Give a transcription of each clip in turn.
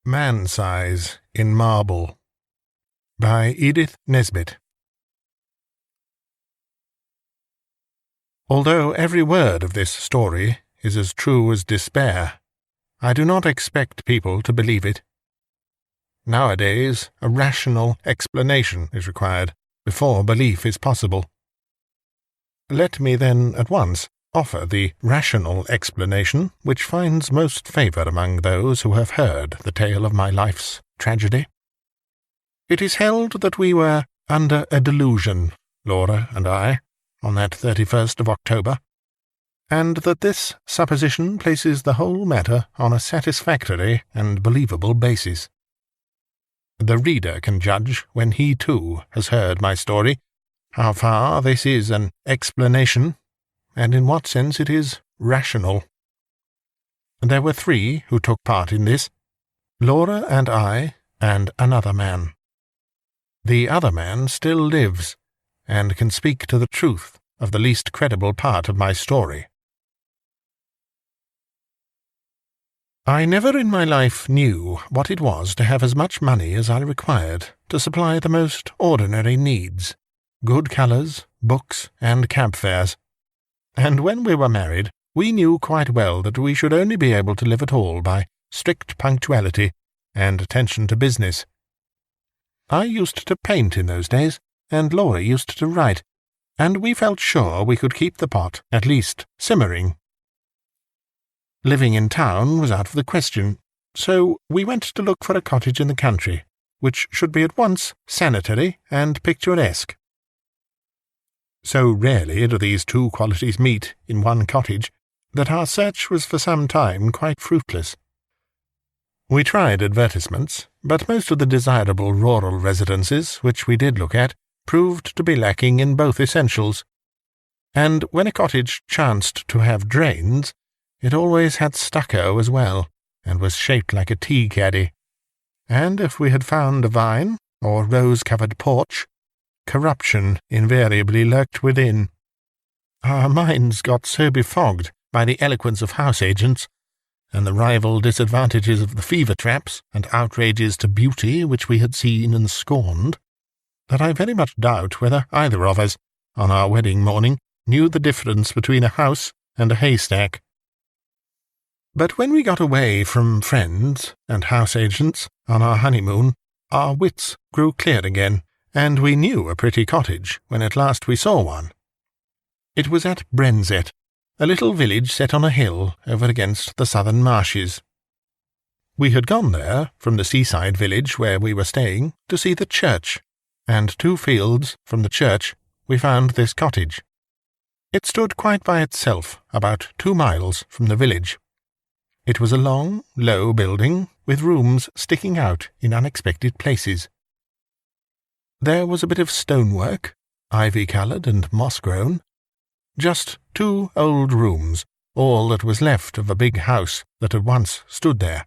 Man-Size in Marble by Edith Nesbit. Although every word of this story is as true as despair, I do not expect people to believe it. Nowadays, a rational explanation is required before belief is possible. Let me then at once offer the rational explanation which finds most favour among those who have heard the tale of my life's tragedy. It is held that we were under a delusion, Laura and I, on that 31st of October, and that this supposition places the whole matter on a satisfactory and believable basis. The reader can judge, when he too has heard my story, how far this is an explanation, and in what sense it is rational. There were three who took part in this, Laura and I, and another man. The other man still lives, and can speak to the truth of the least credible part of my story. I never in my life knew what it was to have as much money as I required to supply the most ordinary needs, good colours, books, and cab fares. And when we were married, we knew quite well that we should only be able to live at all by strict punctuality and attention to business. I used to paint in those days, and Laura used to write, and we felt sure we could keep the pot, at least, simmering. Living in town was out of the question, so we went to look for a cottage in the country, which should be at once sanitary and picturesque. So rarely do these two qualities meet in one cottage that our search was for some time quite fruitless. We tried advertisements, but most of the desirable rural residences which we did look at proved to be lacking in both essentials, and when a cottage chanced to have drains, it always had stucco as well, and was shaped like a tea-caddy, and if we had found a vine or rose-covered porch, corruption invariably lurked within. Our minds got so befogged by the eloquence of house-agents, and the rival disadvantages of the fever-traps and outrages to beauty which we had seen and scorned, that I very much doubt whether either of us, on our wedding morning, knew the difference between a house and a haystack. But when we got away from friends and house-agents on our honeymoon, our wits grew clear again, and we knew a pretty cottage when at last we saw one. It was at Brenzett, a little village set on a hill over against the southern marshes. We had gone there, from the seaside village where we were staying, to see the church, and 2 fields from the church we found this cottage. It stood quite by itself, about 2 miles from the village. It was a long, low building, with rooms sticking out in unexpected places. There was a bit of stonework, ivy-coloured and moss-grown, just 2 old rooms, all that was left of a big house that had once stood there.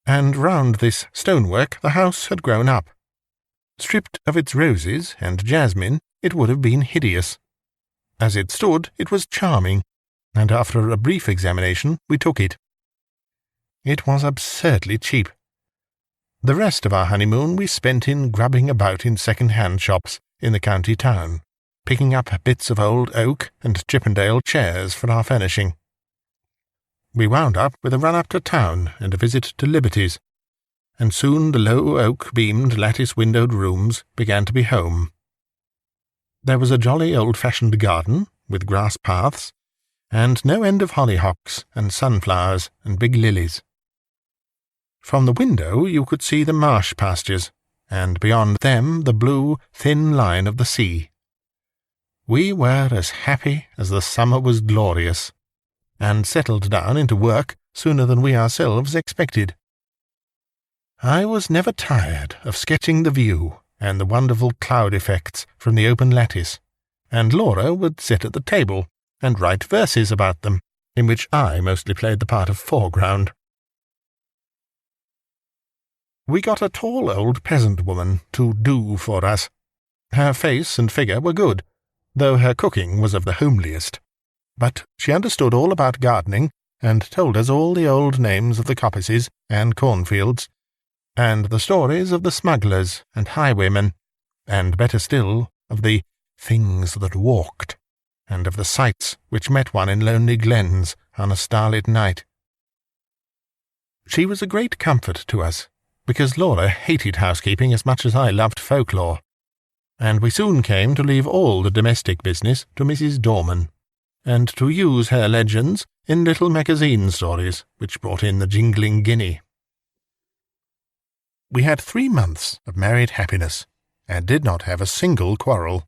And round this stonework the house had grown up. Stripped of its roses and jasmine, it would have been hideous. As it stood, it was charming, and after a brief examination we took it. It was absurdly cheap. The rest of our honeymoon we spent in grubbing about in second-hand shops in the county town, picking up bits of old oak and Chippendale chairs for our furnishing. We wound up with a run up to town and a visit to Liberty's, and soon the low oak-beamed, lattice-windowed rooms began to be home. There was a jolly old-fashioned garden, with grass paths, and no end of hollyhocks and sunflowers and big lilies. From the window you could see the marsh pastures, and beyond them the blue, thin line of the sea. We were as happy as the summer was glorious, and settled down into work sooner than we ourselves expected. I was never tired of sketching the view and the wonderful cloud effects from the open lattice, and Laura would sit at the table and write verses about them, in which I mostly played the part of foreground. We got a tall old peasant woman to do for us. Her face and figure were good, though her cooking was of the homeliest, but she understood all about gardening, and told us all the old names of the coppices and cornfields, and the stories of the smugglers and highwaymen, and better still, of the things that walked, and of the sights which met one in lonely glens on a starlit night. She was a great comfort to us, because Laura hated housekeeping as much as I loved folklore, and we soon came to leave all the domestic business to Mrs. Dorman, and to use her legends in little magazine stories which brought in the jingling guinea. We had 3 months of married happiness, and did not have a single quarrel.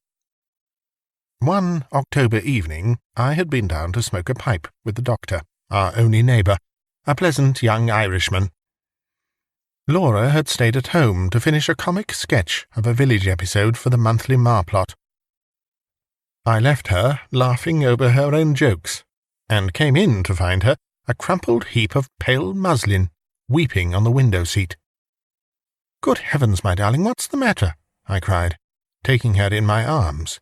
One October evening I had been down to smoke a pipe with the doctor, our only neighbour, a pleasant young Irishman. Laura had stayed at home to finish a comic sketch of a village episode for the monthly Marplot. I left her laughing over her own jokes, and came in to find her a crumpled heap of pale muslin, weeping on the window-seat. "Good heavens, my darling, what's the matter?" I cried, taking her in my arms.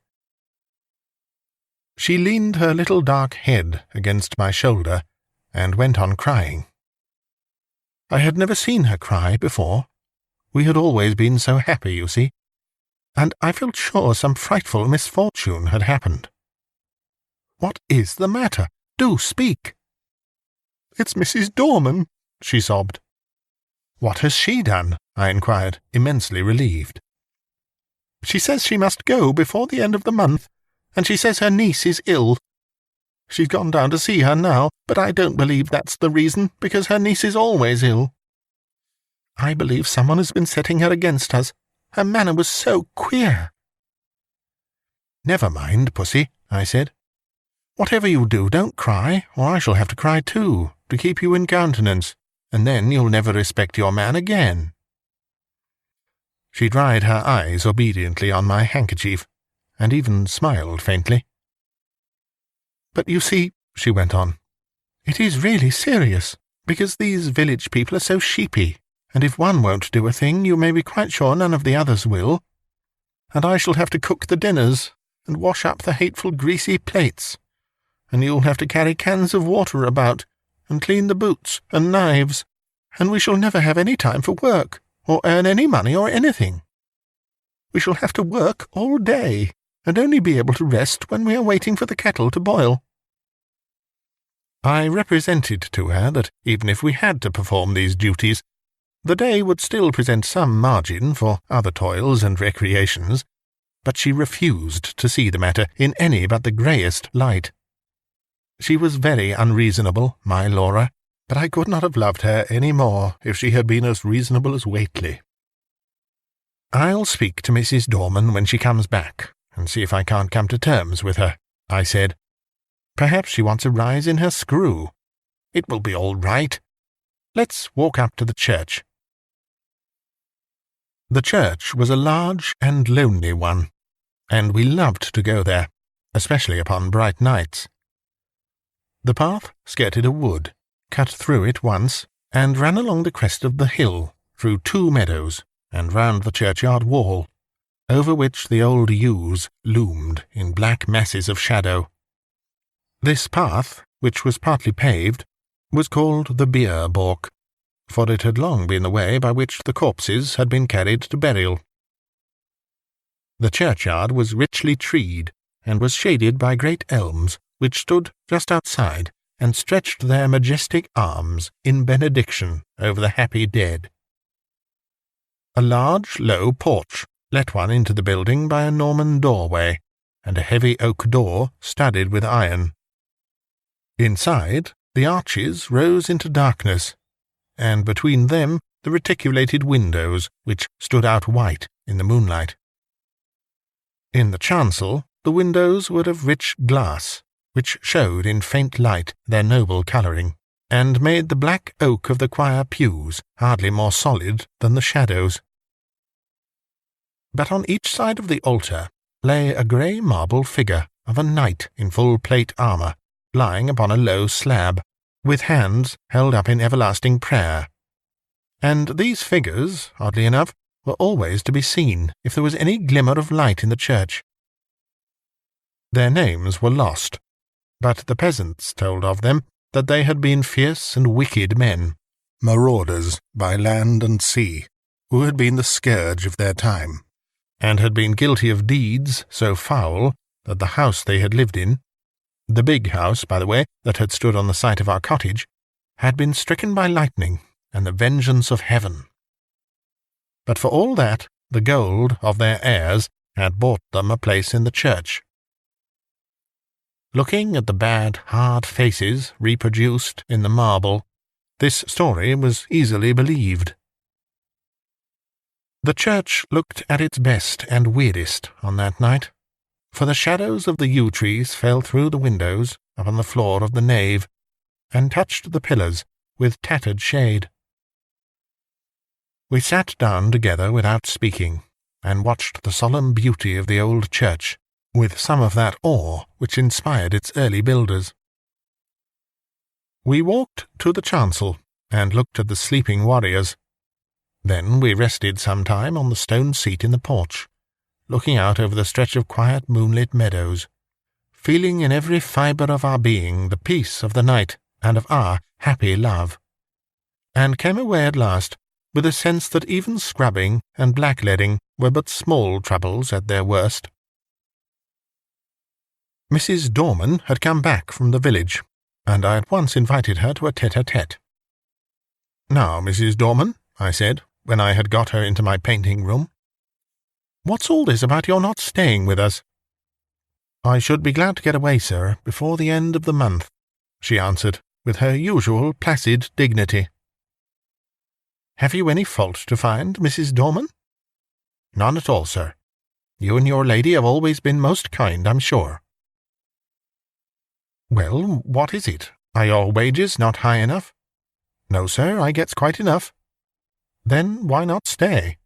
She leaned her little dark head against my shoulder, and went on crying. I had never seen her cry before. We had always been so happy, you see, and I felt sure some frightful misfortune had happened. "What is the matter? Do speak." "It's Mrs. Dorman," she sobbed. "What has she done?" I inquired, immensely relieved. "She says she must go before the end of the month, and she says her niece is ill. She's gone down to see her now, but I don't believe that's the reason, because her niece is always ill. I believe someone has been setting her against us. Her manner was so queer." "Never mind, Pussy," I said. "Whatever you do, don't cry, or I shall have to cry too, to keep you in countenance, and then you'll never respect your man again." She dried her eyes obediently on my handkerchief, and even smiled faintly. "But you see," she went on, "it is really serious, because these village people are so sheepy, and if one won't do a thing, you may be quite sure none of the others will. And I shall have to cook the dinners, and wash up the hateful greasy plates, and you'll have to carry cans of water about, and clean the boots and knives, and we shall never have any time for work, or earn any money or anything. We shall have to work all day, and only be able to rest when we are waiting for the kettle to boil." I represented to her that even if we had to perform these duties, the day would still present some margin for other toils and recreations, but she refused to see the matter in any but the greyest light. She was very unreasonable, my Laura, but I could not have loved her any more if she had been as reasonable as Whately. "I'll speak to Mrs. Dorman when she comes back, and see if I can't come to terms with her," I said. "Perhaps she wants a rise in her screw. It will be all right. Let's walk up to the church." The church was a large and lonely one, and we loved to go there, especially upon bright nights. The path skirted a wood, cut through it once, and ran along the crest of the hill, through 2 meadows, and round the churchyard wall, over which the old yews loomed in black masses of shadow. This path, which was partly paved, was called the bier balk, for it had long been the way by which the corpses had been carried to burial. The churchyard was richly treed, and was shaded by great elms, which stood just outside, and stretched their majestic arms in benediction over the happy dead. A large, low porch let one into the building by a Norman doorway, and a heavy oak door studded with iron. Inside, the arches rose into darkness, and between them the reticulated windows, which stood out white in the moonlight. In the chancel, the windows were of rich glass, which showed in faint light their noble colouring, and made the black oak of the choir pews hardly more solid than the shadows. But on each side of the altar lay a grey marble figure of a knight in full plate armour, lying upon a low slab, with hands held up in everlasting prayer. And these figures, oddly enough, were always to be seen if there was any glimmer of light in the church. Their names were lost, but the peasants told of them that they had been fierce and wicked men, marauders by land and sea, who had been the scourge of their time, and had been guilty of deeds so foul that the house they had lived in, the big house, by the way, that had stood on the site of our cottage, had been stricken by lightning and the vengeance of heaven. But for all that, the gold of their heirs had bought them a place in the church. Looking at the bad, hard faces reproduced in the marble, this story was easily believed. The church looked at its best and weirdest on that night, for the shadows of the yew trees fell through the windows upon the floor of the nave, and touched the pillars with tattered shade. We sat down together without speaking, and watched the solemn beauty of the old church, with some of that awe which inspired its early builders. We walked to the chancel, and looked at the sleeping warriors. Then we rested some time on the stone seat in the porch, looking out over the stretch of quiet moonlit meadows, feeling in every fibre of our being the peace of the night and of our happy love, and came away at last with a sense that even scrubbing and blackleading were but small troubles at their worst. Mrs. Dorman had come back from the village, and I at once invited her to a tete-a-tete. "Now, Mrs. Dorman," I said, when I had got her into my painting room, "what's all this about your not staying with us?" "I should be glad to get away, sir, before the end of the month," she answered, with her usual placid dignity. "Have you any fault to find, Mrs. Dorman?" "None at all, sir. You and your lady have always been most kind, I'm sure." "Well, what is it? Are your wages not high enough?" "No, sir, I gets quite enough." "Then why not stay?"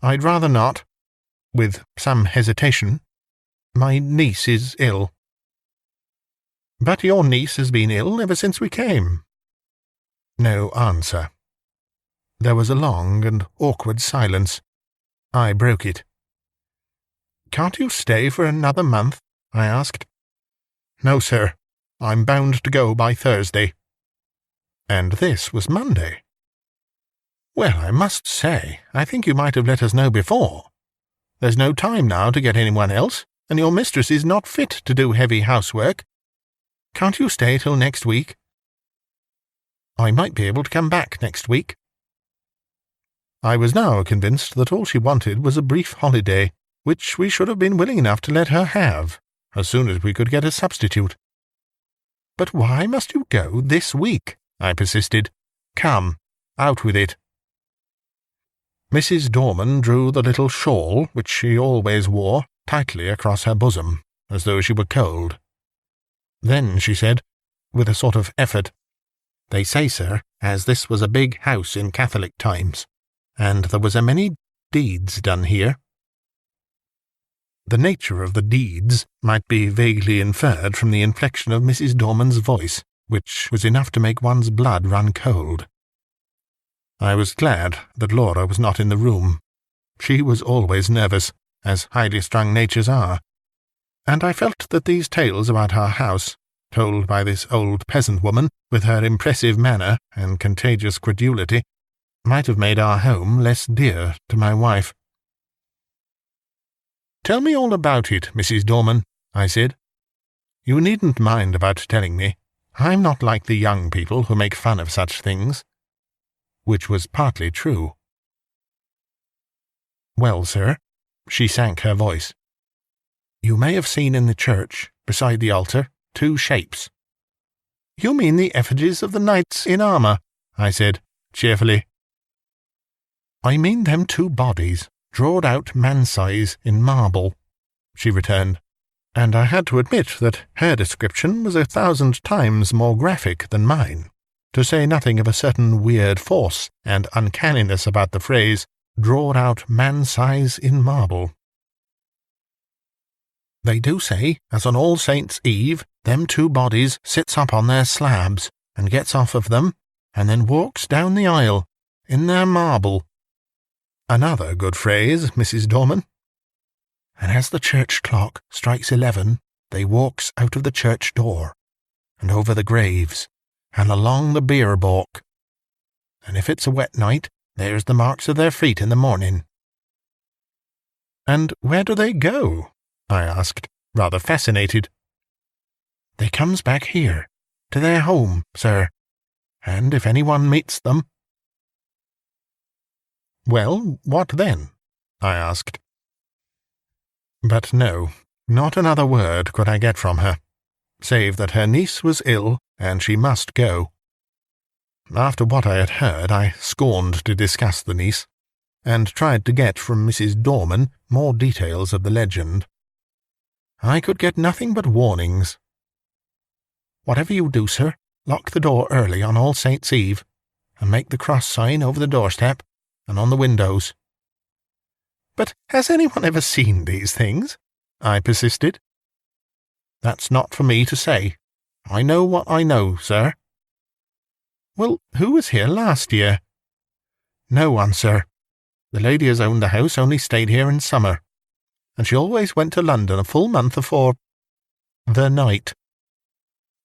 "I'd rather not," with some hesitation. "My niece is ill." "But your niece has been ill ever since we came." No answer. There was a long and awkward silence. I broke it. "Can't you stay for another month?" I asked. "No, sir. I'm bound to go by Thursday." And this was Monday. "Well, I must say, I think you might have let us know before. There's no time now to get anyone else, and your mistress is not fit to do heavy housework. Can't you stay till next week?" "I might be able to come back next week." I was now convinced that all she wanted was a brief holiday, which we should have been willing enough to let her have, as soon as we could get a substitute. "But why must you go this week?" I persisted. "Come, out with it." Mrs. Dorman drew the little shawl, which she always wore, tightly across her bosom, as though she were cold. Then she said, with a sort of effort, "They say, sir, as this was a big house in Catholic times, and there was a many deeds done here." The nature of the deeds might be vaguely inferred from the inflection of Mrs. Dorman's voice, which was enough to make one's blood run cold. I was glad that Laura was not in the room. She was always nervous, as highly-strung natures are, and I felt that these tales about our house, told by this old peasant woman with her impressive manner and contagious credulity, might have made our home less dear to my wife. "Tell me all about it, Mrs. Dorman," I said. "You needn't mind about telling me. I'm not like the young people who make fun of such things." Which was partly true. "Well, sir," she sank her voice, "you may have seen in the church, beside the altar, 2 shapes." "You mean the effigies of the knights in armour," I said, cheerfully. "I mean them 2 bodies, drawed out man-size in marble," she returned, and I had to admit that her description was 1,000 times more graphic than mine, to say nothing of a certain weird force and uncanniness about the phrase, "drawed out man-size in marble." "They do say, as on All Saints' Eve, them 2 bodies sits up on their slabs, and gets off of them, and then walks down the aisle, in their marble." Another good phrase, Mrs. Dorman. "And as the church clock strikes 11, they walks out of the church door, and over the graves, and along the bier balk. And if it's a wet night, There's the marks of their feet in the morning." "And where do they go?" I asked, rather fascinated. "They comes back here, to their home, sir, and if anyone meets them—" "Well, what then?" I asked. But no, not another word could I get from her, save that her niece was ill and she must go. After what I had heard, I scorned to discuss the niece, and tried to get from Mrs. Dorman more details of the legend. I could get nothing but warnings. "Whatever you do, sir, lock the door early on All Saints' Eve, and make the cross sign over the doorstep and on the windows." "But has anyone ever seen these things?" I persisted. "That's not for me to say. I know what I know, sir." "Well, who was here last year?" "No one, sir. The lady as owned the house only stayed here in summer, and she always went to London a full month afore the night.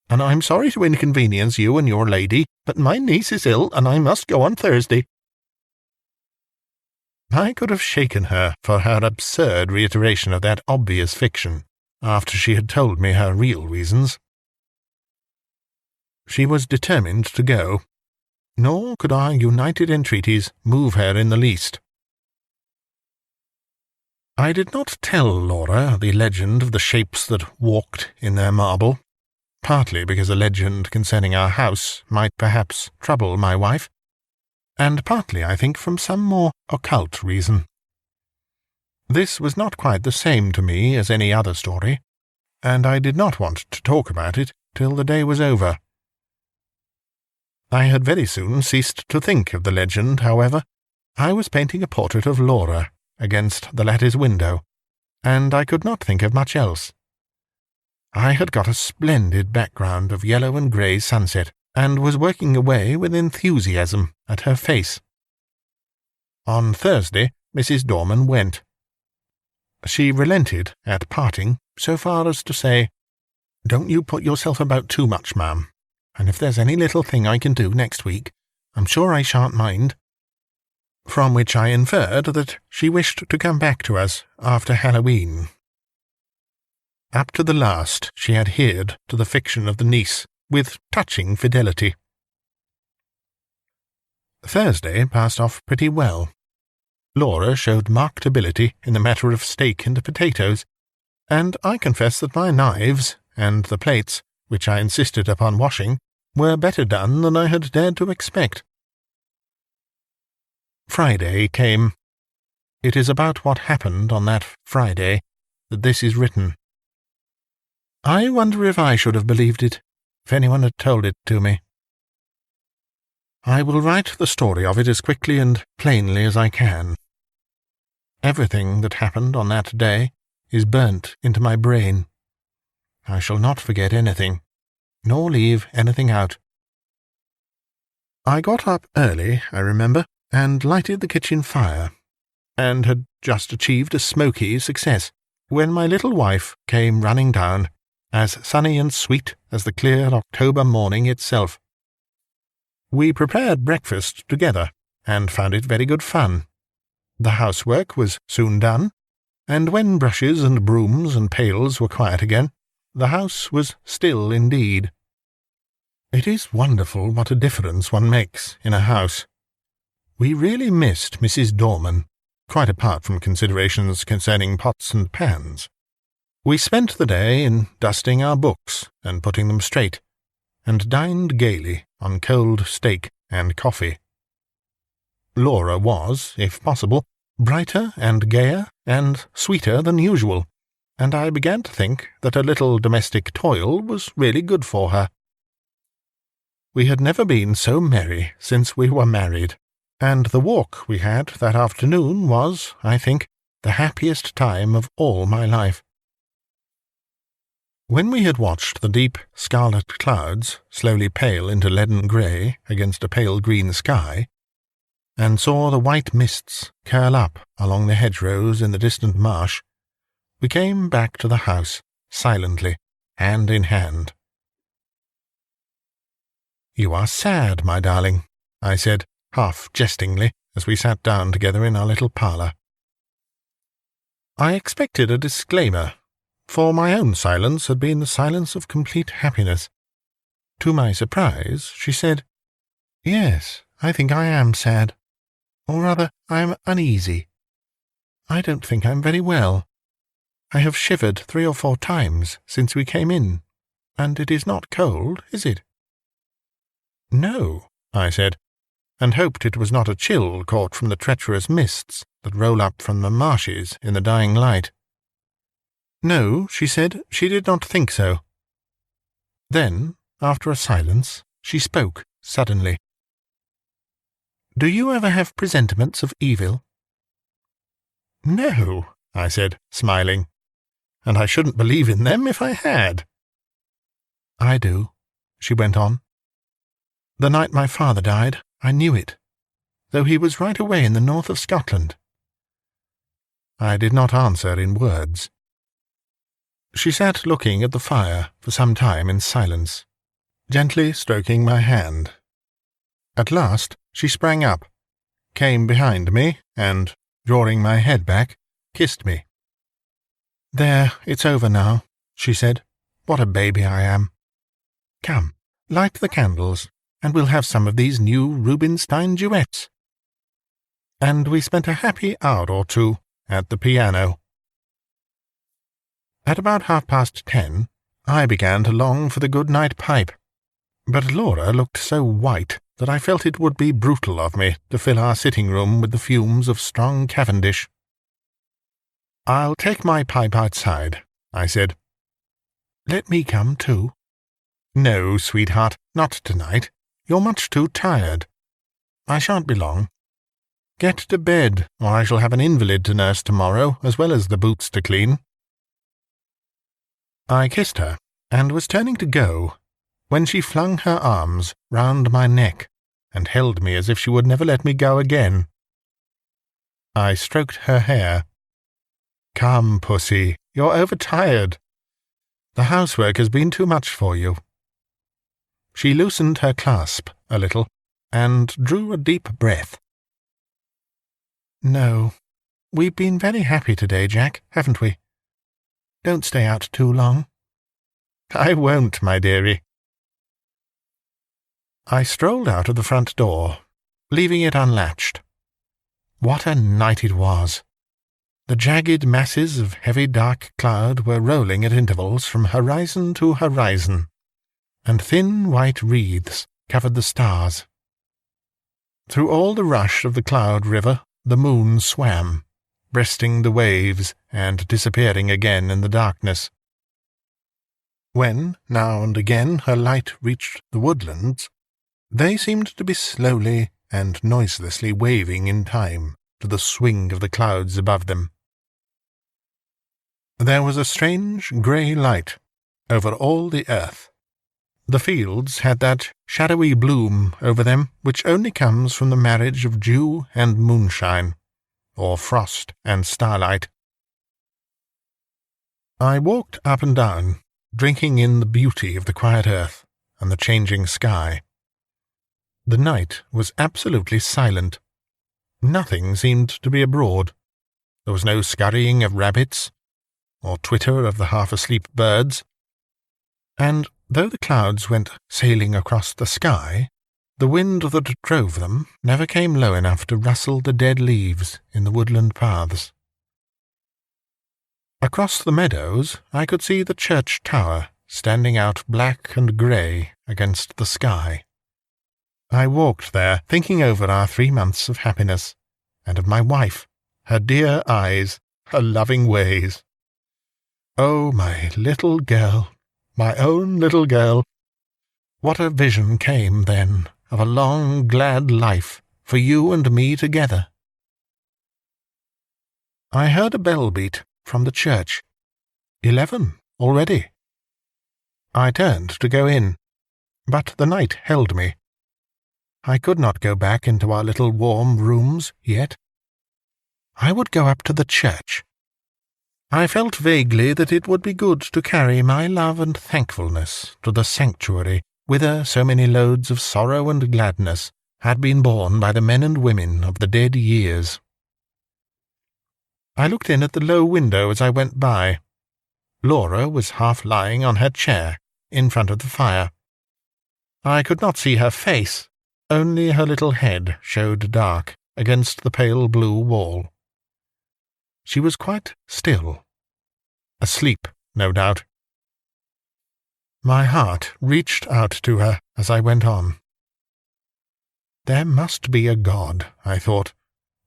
And I'm sorry to inconvenience you and your lady, but my niece is ill, and I must go on Thursday." I could have shaken her for her absurd reiteration of that obvious fiction, after she had told me her real reasons. She was determined to go, nor could our united entreaties move her in the least. I did not tell Laura the legend of the shapes that walked in their marble, partly because a legend concerning our house might perhaps trouble my wife, and partly, I think, from some more occult reason. This was not quite the same to me as any other story, and I did not want to talk about it till the day was over. I had very soon ceased to think of the legend, however. I was painting a portrait of Laura against the lattice window, and I could not think of much else. I had got a splendid background of yellow and grey sunset, and was working away with enthusiasm at her face. On Thursday, Mrs. Dorman went. She relented at parting so far as to say, "Don't you put yourself about too much, ma'am, and if there's any little thing I can do next week, I'm sure I shan't mind." From which I inferred that she wished to come back to us after Halloween. Up to the last she adhered to the fiction of the niece, with touching fidelity. Thursday passed off pretty well. Laura showed marked ability in the matter of steak and potatoes, and I confess that my knives and the plates, which I insisted upon washing, were better done than I had dared to expect. Friday came. It is about what happened on that Friday that this is written. I wonder if I should have believed it, if anyone had told it to me. I will write the story of it as quickly and plainly as I can. Everything that happened on that day is burnt into my brain. I shall not forget anything, nor leave anything out. I got up early, I remember, and lighted the kitchen fire, and had just achieved a smoky success, when my little wife came running down, as sunny and sweet as the clear October morning itself. We prepared breakfast together, and found it very good fun. The housework was soon done, and when brushes and brooms and pails were quiet again, the house was still indeed. It is wonderful what a difference one makes in a house. We really missed Mrs. Dorman, quite apart from considerations concerning pots and pans. We spent the day in dusting our books and putting them straight, and dined gaily on cold steak and coffee. Laura was, if possible, brighter and gayer and sweeter than usual, and I began to think that a little domestic toil was really good for her. We had never been so merry since we were married, and the walk we had that afternoon was, I think, the happiest time of all my life. When we had watched the deep scarlet clouds slowly pale into leaden grey against a pale green sky, and saw the white mists curl up along the hedgerows in the distant marsh, we came back to the house, silently, hand in hand. "You are sad, my darling," I said, half jestingly, as we sat down together in our little parlour. I expected a disclaimer, for my own silence had been the silence of complete happiness. To my surprise, she said, "Yes, I think I am sad. Or rather, I am uneasy. I don't think I'm very well. I have shivered 3 or 4 times since we came in, and it is not cold, is it?" "No," I said, and hoped it was not a chill caught from the treacherous mists that roll up from the marshes in the dying light. No, she said, she did not think so. Then, after a silence, she spoke suddenly. "Do you ever have presentiments of evil?" "No," I said, smiling, "and I shouldn't believe in them if I had." "I do," she went on. "The night my father died, I knew it, though he was right away in the north of Scotland." I did not answer in words. She sat looking at the fire for some time in silence, gently stroking my hand. At last she sprang up, came behind me, and, drawing my head back, kissed me. "There, it's over now," she said. "What a baby I am. Come, light the candles, and we'll have some of these new Rubinstein duets." And we spent a happy hour or 2 at the piano. At about 10:30, I began to long for the good-night pipe, but Laura looked so white that I felt it would be brutal of me to fill our sitting-room with the fumes of strong Cavendish. "I'll take my pipe outside," I said. "Let me come too." "No, sweetheart, not tonight. You're much too tired. I shan't be long. Get to bed, or I shall have an invalid to nurse tomorrow, as well as the boots to clean." I kissed her, and was turning to go, when she flung her arms round my neck and held me as if she would never let me go again. I stroked her hair. "Come, pussy, you're overtired. The housework has been too much for you." She loosened her clasp a little, and drew a deep breath. "No, we've been very happy today, Jack, haven't we? Don't stay out too long." "I won't, my dearie." I strolled out of the front door, leaving it unlatched. What a night it was! The jagged masses of heavy dark cloud were rolling at intervals from horizon to horizon, and thin white wreaths covered the stars. Through all the rush of the cloud river the moon swam, breasting the waves and disappearing again in the darkness. When, now and again, her light reached the woodlands, they seemed to be slowly and noiselessly waving in time to the swing of the clouds above them. There was a strange grey light over all the earth. The fields had that shadowy bloom over them which only comes from the marriage of dew and moonshine, or frost and starlight. I walked up and down, drinking in the beauty of the quiet earth and the changing sky. The night was absolutely silent. Nothing seemed to be abroad. There was no scurrying of rabbits, or twitter of the half-asleep birds, and though the clouds went sailing across the sky, the wind that drove them never came low enough to rustle the dead leaves in the woodland paths. Across the meadows I could see the church tower standing out black and grey against the sky. I walked there, thinking over our 3 months of happiness, and of my wife, her dear eyes, her loving ways. Oh, my little girl, my own little girl! What a vision came, then, of a long, glad life for you and me together. I heard a bell beat from the church. 11 already. I turned to go in, but the night held me. I could not go back into our little warm rooms yet. I would go up to the church. I felt vaguely that it would be good to carry my love and thankfulness to the sanctuary whither so many loads of sorrow and gladness had been borne by the men and women of the dead years. I looked in at the low window as I went by. Laura was half lying on her chair, in front of the fire. I could not see her face, only her little head showed dark against the pale blue wall. She was quite still, asleep, no doubt. My heart reached out to her as I went on. There must be a God, I thought,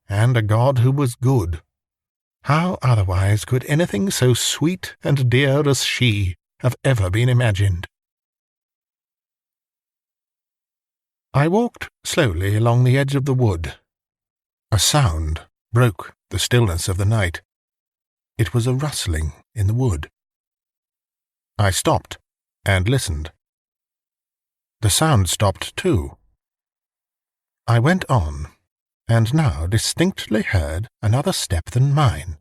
and a God who was good. How otherwise could anything so sweet and dear as she have ever been imagined? I walked slowly along the edge of the wood. A sound broke the stillness of the night. It was a rustling in the wood. I stopped and listened. The sound stopped too. I went on, and now distinctly heard another step than mine,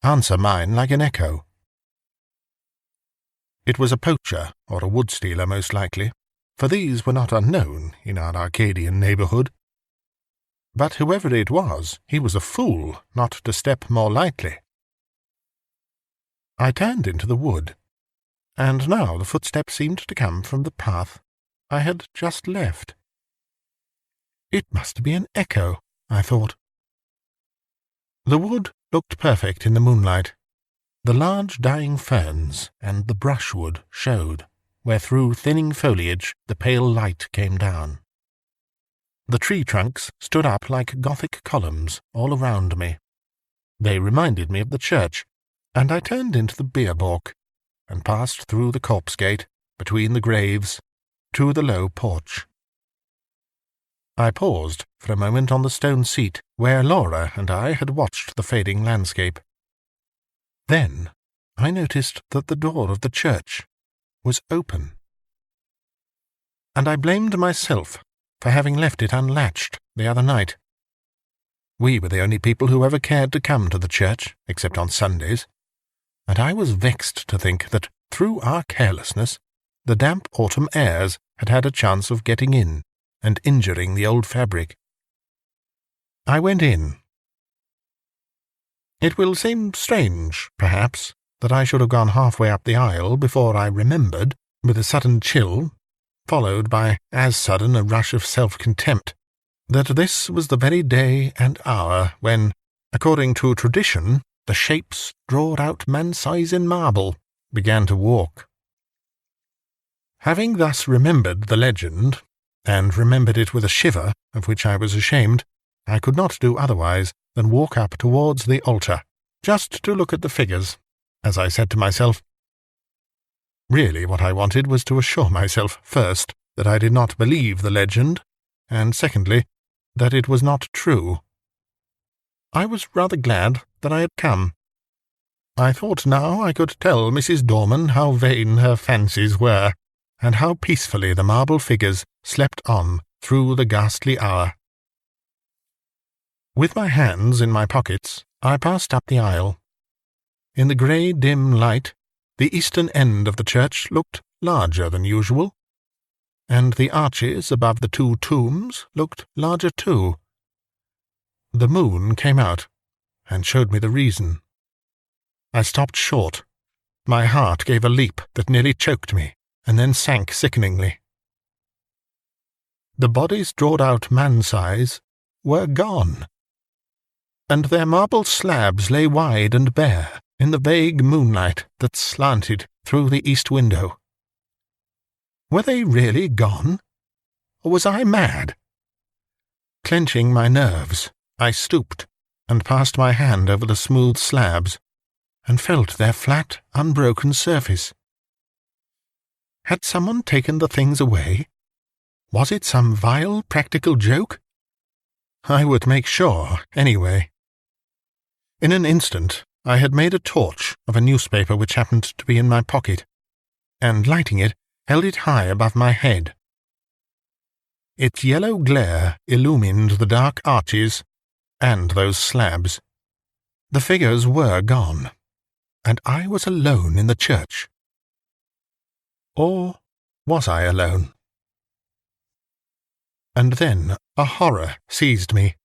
answer mine like an echo. It was a poacher or a wood-stealer most likely, for these were not unknown in our Arcadian neighbourhood. But whoever it was, he was a fool not to step more lightly. I turned into the wood, and now the footsteps seemed to come from the path I had just left. It must be an echo, I thought. The wood looked perfect in the moonlight. The large dying ferns and the brushwood showed, where through thinning foliage the pale light came down. The tree trunks stood up like Gothic columns all around me. They reminded me of the church, and I turned into the beer balk, and passed through the corpse gate, between the graves, to the low porch. I paused for a moment on the stone seat where Laura and I had watched the fading landscape. Then I noticed that the door of the church was open, and I blamed myself for having left it unlatched the other night. We were the only people who ever cared to come to the church, except on Sundays, and I was vexed to think that, through our carelessness, the damp autumn airs had had a chance of getting in and injuring the old fabric. I went in. It will seem strange, perhaps, that I should have gone halfway up the aisle before I remembered, with a sudden chill, followed by as sudden a rush of self-contempt, that this was the very day and hour when, according to tradition, the shapes drawn out man-size in marble began to walk. Having thus remembered the legend, and remembered it with a shiver of which I was ashamed, I could not do otherwise than walk up towards the altar, just to look at the figures, as I said to myself. Really what I wanted was to assure myself, first, that I did not believe the legend, and secondly, that it was not true. I was rather glad that I had come. I thought now I could tell Mrs. Dorman how vain her fancies were, and how peacefully the marble figures slept on through the ghastly hour. With my hands in my pockets, I passed up the aisle. In the grey dim light, the eastern end of the church looked larger than usual, and the arches above the two tombs looked larger too. The moon came out, and showed me the reason. I stopped short. My heart gave a leap that nearly choked me, and then sank sickeningly. The bodies drawn out man-size were gone, and their marble slabs lay wide and bare in the vague moonlight that slanted through the east window. Were they really gone, or was I mad? Clenching my nerves, I stooped and passed my hand over the smooth slabs, and felt their flat, unbroken surface. Had someone taken the things away? Was it some vile practical joke? I would make sure, anyway. In an instant I had made a torch of a newspaper which happened to be in my pocket, and lighting it, held it high above my head. Its yellow glare illumined the dark arches and those slabs. The figures were gone, and I was alone in the church. Or was I alone? And then a horror seized me.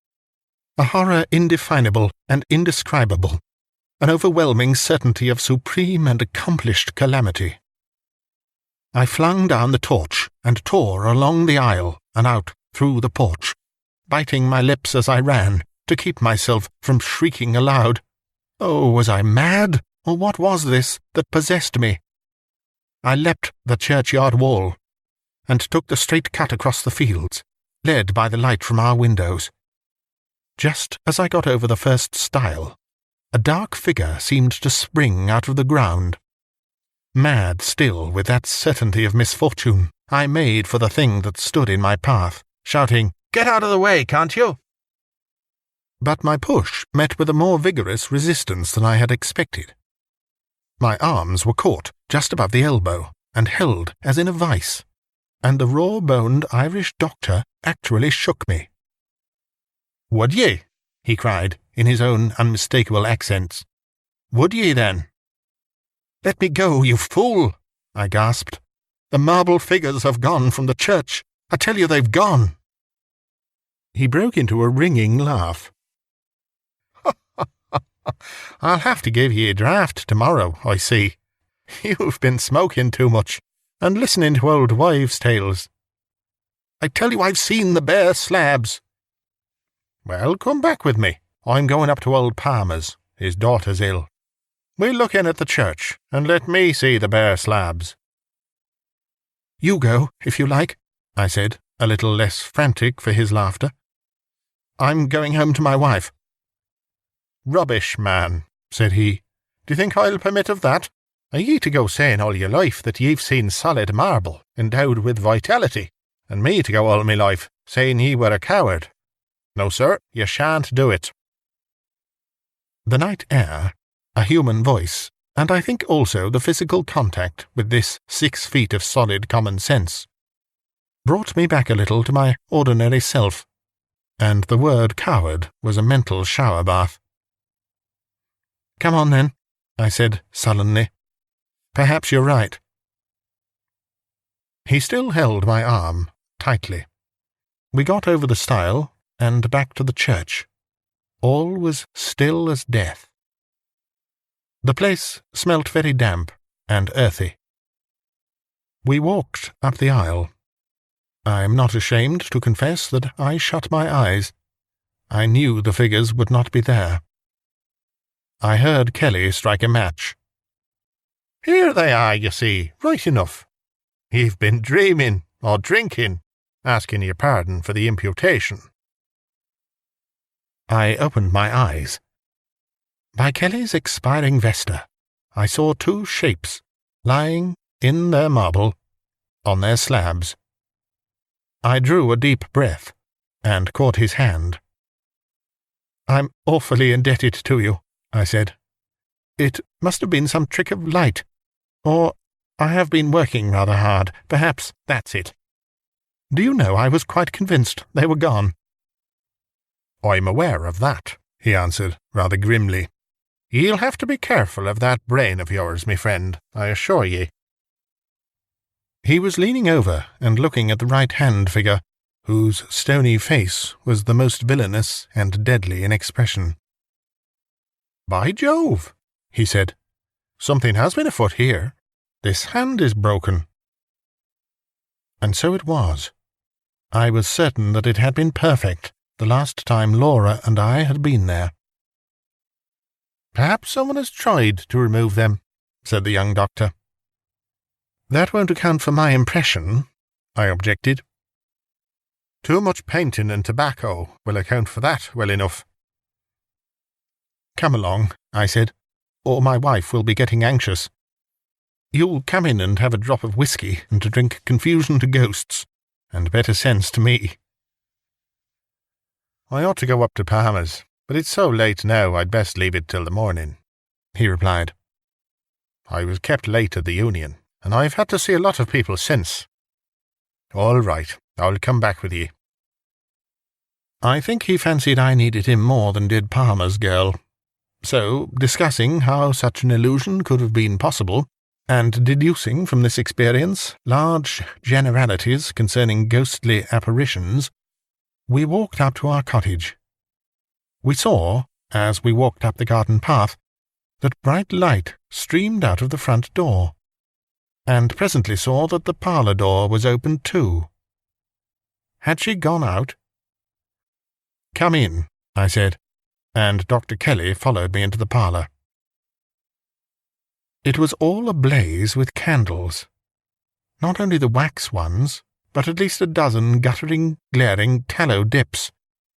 A horror indefinable and indescribable, an overwhelming certainty of supreme and accomplished calamity. I flung down the torch and tore along the aisle and out through the porch, biting my lips as I ran to keep myself from shrieking aloud. Oh, was I mad, or what was this that possessed me? I leapt the churchyard wall and took the straight cut across the fields, led by the light from our windows. Just as I got over the first stile, a dark figure seemed to spring out of the ground. Mad still with that certainty of misfortune, I made for the thing that stood in my path, shouting, "Get out of the way, can't you?" But my push met with a more vigorous resistance than I had expected. My arms were caught just above the elbow and held as in a vice, and the raw-boned Irish doctor actually shook me. "Would ye?" he cried, in his own unmistakable accents. "Would ye, then?" "Let me go, you fool!" I gasped. "The marble figures have gone from the church. I tell you they've gone." He broke into a ringing laugh. "I'll have to give ye a draught tomorrow, I see. You've been smoking too much, and listening to old wives' tales. I tell you I've seen the bare slabs." "Well, come back with me. I'm going up to old Palmer's. His daughter's ill. We'll look in at the church, and let me see the bare slabs." "You go, if you like," I said, a little less frantic for his laughter. "I'm going home to my wife." "Rubbish, man," said he. "Do you think I'll permit of that? Are ye to go saying all your life that ye've seen solid marble, endowed with vitality, and me to go all my life saying ye were a coward? No, sir, ye shan't do it." The night air, a human voice, and I think also the physical contact with this 6 feet of solid common sense, brought me back a little to my ordinary self, and the word coward was a mental shower bath. "Come on, then," I said sullenly. "Perhaps you're right." He still held my arm tightly. We got over the stile and back to the church. All was still as death. The place smelt very damp and earthy. We walked up the aisle. I am not ashamed to confess that I shut my eyes. I knew the figures would not be there. I heard Kelly strike a match. "Here they are, you see, right enough. You've been dreaming, or drinking, asking your pardon for the imputation." I opened my eyes. By Kelly's expiring vesta, I saw 2 shapes, lying in their marble, on their slabs. I drew a deep breath, and caught his hand. "I'm awfully indebted to you," I said. "It must have been some trick of light, or I have been working rather hard. Perhaps that's it. Do you know, I was quite convinced they were gone." "I'm aware of that," he answered, rather grimly. "Ye'll have to be careful of that brain of yours, me friend, I assure ye." He was leaning over and looking at the right-hand figure, whose stony face was the most villainous and deadly in expression. "By Jove," he said, "something has been afoot here. This hand is broken." And so it was. I was certain that it had been perfect the last time Laura and I had been there. "Perhaps someone has tried to remove them," said the young doctor. "That won't account for my impression," I objected. "Too much painting and tobacco will account for that well enough." "Come along," I said, "or my wife will be getting anxious. You'll come in and have a drop of whiskey and to drink confusion to ghosts, and better sense to me." "I ought to go up to Palmer's, but it's so late now I'd best leave it till the morning," he replied. "I was kept late at the Union, and I've had to see a lot of people since." "All right, I'll come back with ye." I think he fancied I needed him more than did Palmer's girl. So, discussing how such an illusion could have been possible, and deducing from this experience large generalities concerning ghostly apparitions, We walked up to our cottage. We saw, as we walked up the garden path, that bright light streamed out of the front door, and presently saw that the parlour door was open too. Had she gone out? "Come in," I said, and Dr. Kelly followed me into the parlour. It was all ablaze with candles, not only the wax ones, but at least a dozen guttering, glaring tallow dips,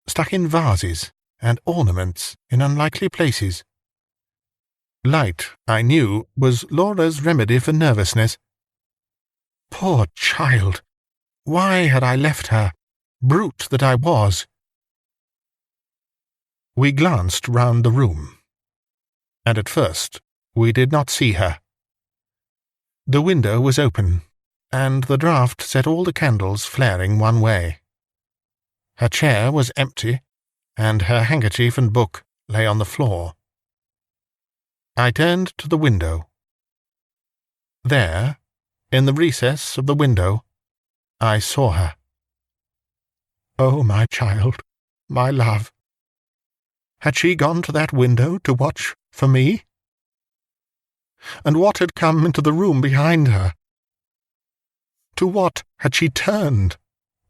stuck in vases and ornaments in unlikely places. Light, I knew, was Laura's remedy for nervousness. Poor child! Why had I left her, brute that I was? We glanced round the room, and at first we did not see her. The window was open, and the draught set all the candles flaring one way. Her chair was empty, and her handkerchief and book lay on the floor. I turned to the window. There, in the recess of the window, I saw her. Oh, my child, my love! Had she gone to that window to watch for me? And what had come into the room behind her? To what had she turned,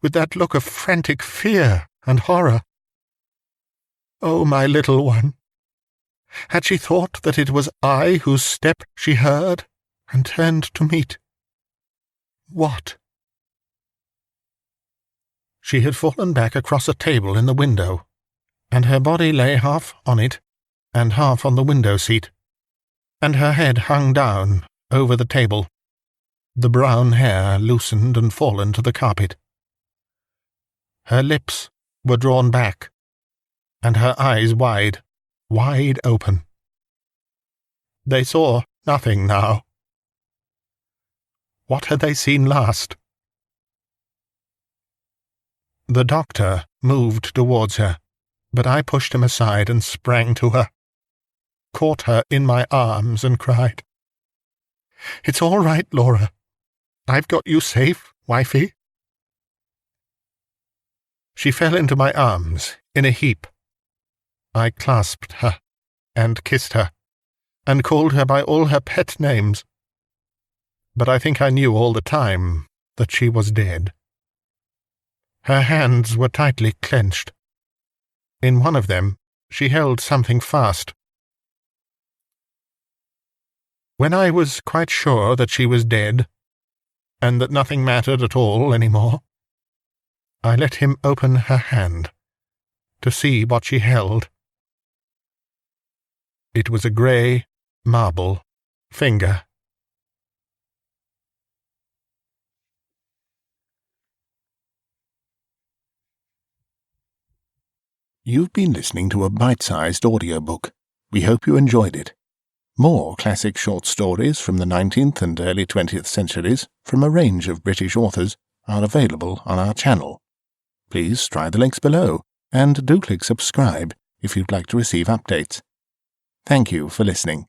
with that look of frantic fear and horror? Oh, my little one! Had she thought that it was I whose step she heard and turned to meet? What? She had fallen back across a table in the window, and her body lay half on it and half on the window-seat, and her head hung down over the table, the brown hair loosened and fallen to the carpet. Her lips were drawn back, and her eyes wide, wide open. They saw nothing now. What had they seen last? The doctor moved towards her, but I pushed him aside and sprang to her, caught her in my arms and cried, "It's all right, Laura. I've got you safe, wifey." She fell into my arms in a heap. I clasped her and kissed her, and called her by all her pet names. But I think I knew all the time that she was dead. Her hands were tightly clenched. In one of them she held something fast. When I was quite sure that she was dead, and that nothing mattered at all any more, I let him open her hand to see what she held. It was a grey marble finger. You've been listening to a bite-sized audiobook. We hope you enjoyed it. More classic short stories from the 19th and early 20th centuries from a range of British authors are available on our channel. Please try the links below, and do click subscribe if you'd like to receive updates. Thank you for listening.